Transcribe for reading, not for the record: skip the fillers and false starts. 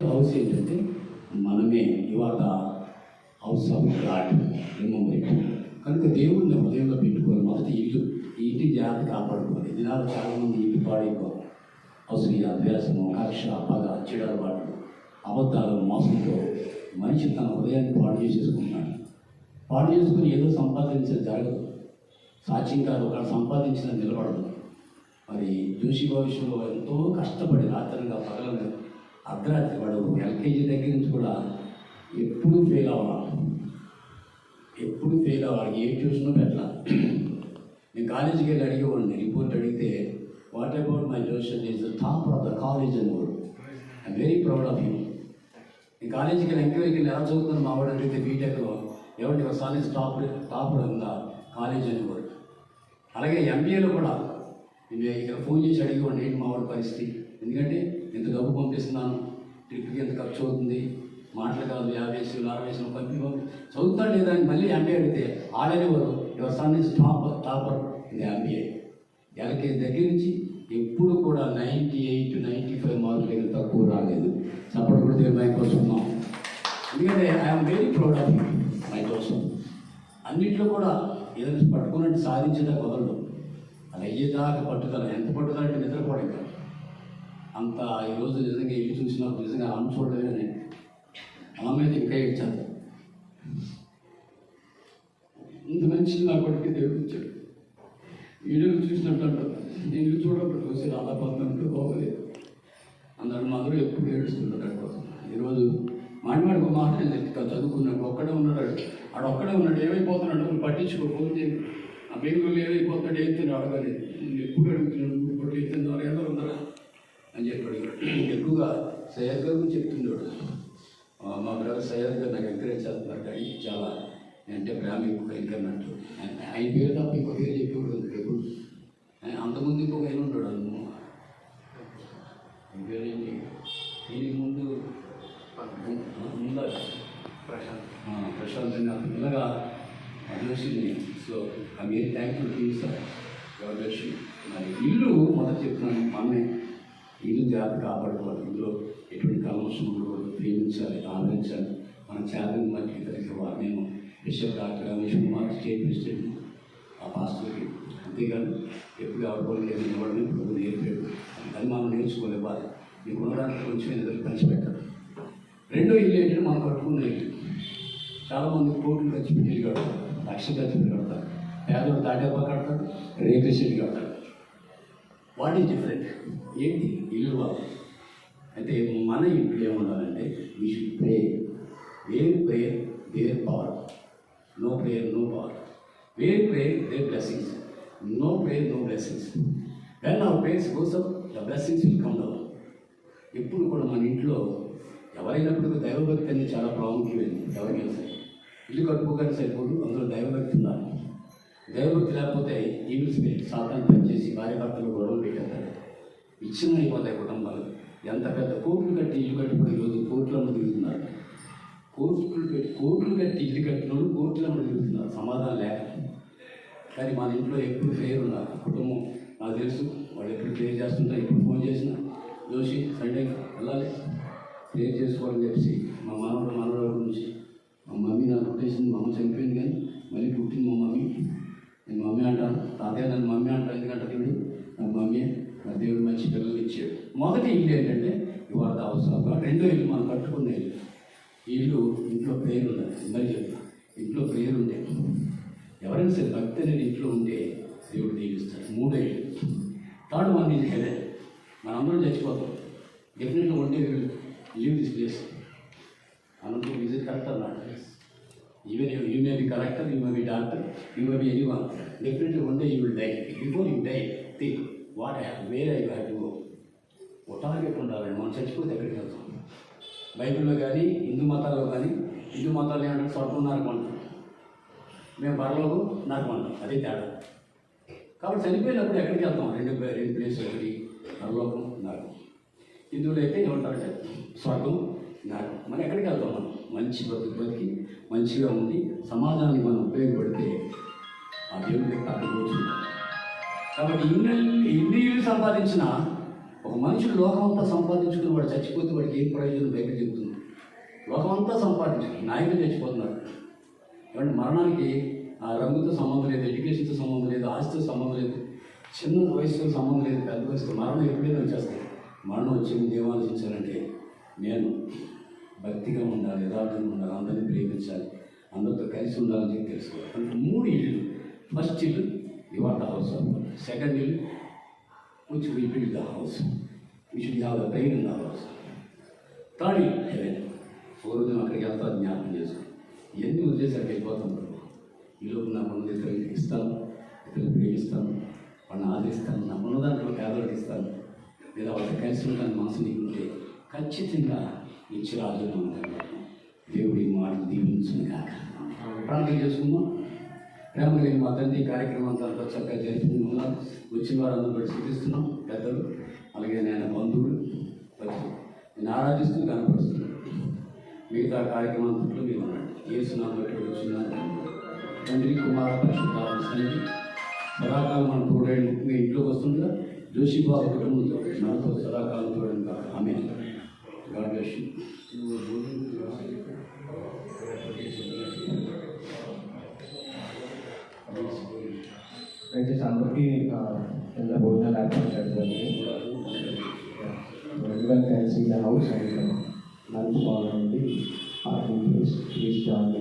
House ఏంటంటే మనమే ఇవాళ house of God remember it. కనుక దేవుడిని హృదయంలో పెట్టుకోవాలి. మొదటి ఇల్లు, ఈ ఇంటి జాగ్రత్త కాపాడుకోవాలి. దినాలు చాలామంది ఇంటి పాడైపోవాలి. అసూయ, ద్వేషము, కక్ష, పగ, చెడు అలవాట్లు, అబద్ధాలు, మోసంతో మనిషి తన హృదయాన్ని పాడు చేసేసుకుంటున్నాడు. పాడు చేసుకుని ఏదో సంపాదించేది జరగదు. సాక్ష్యంగా ఒకళ్ళు సంపాదించిన నిలబడదు. మరి జోషి భవిష్యత్తులో ఎంతో కష్టపడి రాత్రిగా పగలను అర్ధరాత్రి వాడు ఎల్కేజీ దగ్గర నుంచి కూడా ఎప్పుడు ఫెయిల్ అవ్వాలి. ఏ ట్యూషనో పెట్టాలి. నేను కాలేజీకి వెళ్ళి అడిగేవాడిని. రిపోర్ట్ అడిగితే what about my Joshan is the topper of the college అని కూడా I'm very proud of you. నేను కాలేజీకి వెళ్ళి ఎంక్వైరీకి వెళ్ళి ఎలా చదువుతున్నాను మా వాడు అడిగితే బీటెక్లో ఎవరి సాలీస్ టాపర్ ఉందా కాలేజ్ అని కూడా. అలాగే ఎంబీఏలో కూడా నేను ఇక్కడ ఫోన్ చేసి అడిగేవాడిని ఏంటి మా వాడి పరిస్థితి. ఎందుకంటే ఇంత డబ్బు పంపిస్తున్నాను, ట్రిప్కి ఎంత ఖర్చు అవుతుంది, మాటలు కాదు 50,000 60,000 పంపి చదువుతాడు లేదా అని మళ్ళీ ఎంబీఏ అడిగితే ఆడేవారు యువర్ సన్ ఇస్ టాపర్ ఇది ఎంబీఏ. ఎల్కేజీ దగ్గర నుంచి ఎప్పుడు కూడా 98 95 మార్కులు తక్కువ రాలేదు. సపోర్ట్ కొడితే మైక్ వస్తున్నాం. ఎందుకంటే I'm very proud of you my కోసం. అన్నింటిలో కూడా ఏదైనా పట్టుకున్నట్టు సాధించేదా కుదరదు. అది అయ్యేదాకా పట్టుదల. ఎంత పట్టుదల అంటే నిద్రపోవడం కాదు. అంత ఈరోజు నిజంగా ఇల్లు చూసినప్పుడు నిజంగా అమ్మ చూడలేదు. నేను అమ్మ మీద ఇంకా ఇచ్చాను. ఇంత మంచి నా కొడుకు దేవుడు ఇచ్చాడు. వీడియోలు చూసినట్టు అంటారు. నేను ఇల్లు చూడప్పుడు చూసి రాధాపద్మంటూ పోగలేదు. అందరూ ఎప్పుడు ఏడుస్తుంటారు దానికోసం. ఈరోజు మాట్లాడుకో మాట చదువుకున్నాడు. ఒక్కడే ఉన్నాడు. ఆడొక్కడే ఉన్నాడు. ఏమైపోతున్నాడు నువ్వు పట్టించుకో. ఫోన్ చేయి. ఆ బెంగళూరులో ఏమైపోతున్నాడు, ఏం తిన్నాడు అడగాలి. నేను ఎప్పుడు అడుగుతున్నాను, ఇప్పుడు ఏం తిన్నారు, ఎందరు ఉన్నారా అని చెప్పి అడిగాడు. ఎక్కువగా సయ్యద్ గారు గురించి చెప్తున్నాడు. మా బ్రదర్ సయ్యద్ గారు నాకు ఎంకరేజ్ చేస్తున్నారు. కానీ చాలా అంటే ప్రేమ ఎక్కువ ఎంకరేజ్మెంట్. ఆయన పేరు తప్ప ఇంకో పేరు చెప్పేవాడు ఎప్పుడు. అంతకుముందు ఇంకొక ఆయన ఉంటాడు. పేరేంటి దీనికి ముందు ప్రశాంత్ ఇలాగా అదృష్టిని. So I very thankful to you sir. అదృష్టి మరి ఇల్లు మొదటి చెప్తున్నాను. మనమే ఇల్లు జాగ్రత్త కాపాడుకోవాలి. ఇందులో ఎటువంటి కల్మషం ఉండకూడదు. ప్రేమించాలి, ఆదరించాలి. మన చేతని మట్టి కలిసి నేను bishop doctor Ramesh Kumar state president ఆ పాస్టర్కి. అంతేకాదు ఎప్పుడు ఎవరికోలేదు నిలబడని ఇప్పుడు నేర్పాడు. అది మనం నేర్చుకోలేవాలి. మీకు ఉండడానికి కొంచెం ఎదురు పంచిపెట్టారు. రెండో ఇల్లు ఏంటంటే మనం కట్టుకున్న ఇల్లు. చాలామంది కోట్లు ఖర్చు పెట్టి ఇల్లు కడతారు, లక్షలు ఖర్చు పెట్టి కడతారు. పేదోడు తాటేపా కడతారు, రేకుల షెడ్ కడతారు. వాట్ ఈజ్ డిఫరెంట్ ఏంటి ఇల్లు వాళ్ళు అంటే మన ఇంట్లో ఏముండాలంటే we should pray. Where prayer there power, no prayer no power. Where prayer there blessings, no prayer no blessings. When our prayers goes up the blessings will come down. ఎప్పుడు కూడా మన ఇంట్లో ఎవరైనప్పుడు దైవభక్తి అనేది చాలా ప్రాముఖ్యమైనది. ఎవరికైనా సరే ఇల్లు కట్టుకోగానే సరిపోదు, అందులో దైవభక్తి ఉండాలి. దైవభక్తి లేకపోతే ఈవిల్ స్పిరిట్ సాతాను పనిచేసి భార్య భర్తలు గొడవలు పెట్టేస్తారు. విచ్ఛిన్నం అయిపోతాయి కుటుంబాలు. ఎంత పెద్ద కోట్లు కట్టి ఇల్లు కట్టుకుని ఈరోజు కోట్లను తిరుగుతున్నారు. కోట్లు కట్టి ఇల్లు కట్టినోడు కోట్లను తిరుగుతున్నారు సమాధానం లేక. కానీ మన ఇంట్లో ఎప్పుడు ప్రేయర్ ఉన్నారు. కుటుంబం నాకు తెలుసు, వాళ్ళు ఎప్పుడు ప్రేయర్ చేస్తుంటారు. ఎప్పుడు ఫోన్ చేసినా జోషి సండే వెళ్ళాలి ప్రేయర్ చేసుకోవాలని చెప్పి మా మనవరాల గురించి మా మమ్మీ నాకు పుట్టేసింది. మా అమ్మ చనిపోయింది కానీ మళ్ళీ పుట్టింది మా మమ్మీ. నేను మమ్మీ అంటాను, తాతయ్య నన్ను మమ్మీ అంటాను. ఎందుకంటే దేవుడు నాకు మమ్మీ, నా దేవుడు మంచి పిల్లలు ఇచ్చాడు. మొదటి ఇల్లు ఏంటంటే ఇవాళ అవసరంగా. రెండో ఇల్లు మనం కట్టుకున్న ఇల్లు. ఈ ఇల్లు ఇంట్లో ప్రేయర్ ఉండాలి. మరి చెప్తా, ఇంట్లో ప్రేయర్ ఉండే ఎవరైనా సరే భక్తి అనేది ఇంట్లో ఉంటే దేవుడు దీవిస్తాడు. మూడో ఇల్లు. Third one is heaven. మనందరం చచ్చిపోతాం. డెఫినెట్గా ఉంటే లీవ్ దిస్ ప్లేస్. అనంతరం ఈజ్ ఇట్ కరెక్ట్ అన్నాడు. Even you may be character, you may be doctor, you may be anyone. Definitely one day you will die. Before you die think what have where I have to go. ఒక target ఉండాలండి. మనం చచ్చిపోతే ఎక్కడికి వెళ్తాం. బైబిల్లో కానీ హిందూ మతాల్లో కానీ హిందూ మతాలు ఏమంటారు, స్వర్గం నరకం అంటారు. మేము పరలోకం నరకం అంటాం. అదే తేడా. కాబట్టి చనిపోయినప్పుడు ఎక్కడికి వెళ్తాం? రెండు ప్లేస్. ఒకటి పరలోకం, నరకం. హిందువులు అయితే ఏమంటారంటే స్వర్గం, నరకం. మరి ఎక్కడికి వెళ్తాం? మనం మంచి బతికి మంచిగా ఉండి సమాజానికి మనం ఉపయోగపడితే ఆ దేవుడి దగ్గర అక్కడికి వచ్చుకుంటాం. కాబట్టి ఇల్లు సంపాదించిన ఒక మనుషుడు లోకం అంతా సంపాదించుకుని వాడు చచ్చిపోతే వాడికి ఏం ప్రయోజనం బయట చెబుతుంది. లోకం అంతా సంపాదించుకుని నాయకులు చచ్చిపోతున్నారు. ఏమంటే మరణానికి ఆ రంగుతో సంబంధం లేదు, ఎడ్యుకేషన్తో సంబంధం లేదు, ఆస్తితో సంబంధం లేదు, చిన్న వయసుతో సంబంధం లేదు, పెద్ద వయసుతో మరణం ఎప్పుడైనా వచ్చేస్తాయి. మరణం వచ్చి ఏం ఆలోచించాలంటే నేను భక్తిగా ఉండాలి, యథార్థంగా ఉండాలి, అందరినీ ప్రేమించాలి, అందరితో కలిసి ఉండాలని చెప్పి తెలుసుకోవాలి. అంటే 3 ఇళ్ళు. ఫస్ట్ ఇల్లు you are the house of God. Second ఇల్లు which we build the house. We should have a prayer in the house. Third ఇల్లు హెవెన్. ఓ రోజు అక్కడికి వెళ్తా జ్ఞాపకం చేసుకో. ఎన్ని ఉద్దేశాలకు వెళ్ళిపోతాం. ఈ లోపు నాకు ఉన్నది ఇతరులకు ఇస్తాను, ఇతరులకు ప్రేమిస్తాను, వాళ్ళని ఆదరిస్తాను, నాకు ఉన్న దాంట్లో పేదలకు ఇస్తాను, లేదా వాళ్ళకి కలిసి ఉంటాను మనసు నీకు ఉంటే ఖచ్చితంగా ఇచ్చి రాజుగా ఉంటాను. దేవుడి మాటలు దీవించును కాక. ప్రార్థన చేసుకుందాం. ప్రేమ కలిగిన మా తండ్రి కార్యక్రమం అంతా చక్కగా జరుపుకుంటున్నాం. వచ్చిన వారందరూ బట్టి చూపిస్తున్నాం. పెద్దలు అలాగే నేను బంధువులు వచ్చి నేను ఆరాధిస్తూ కనపరుస్తున్నాను. మిగతా కార్యక్రమాంతట్లో మీరు ఉన్నాడు. ఏసునామం బట్టి వచ్చినాను. తండ్రి కుమార పరిశుద్ధాత్మ సన్నిధి సదాకాలం మన తోడేళ్ళు ముఖ్యంగా ఇంట్లోకి వస్తుందిగా జోషిబాబు కుటుంబంతో మనతో సదాకాలం తోడని కాదు. ఆమేన్. God bless you. దయచేసి అందరికీ కింద భోజనాలు ఏర్పాటు చేయడం జరిగింది. everyone can see the house and lunch for the parking place. Please join the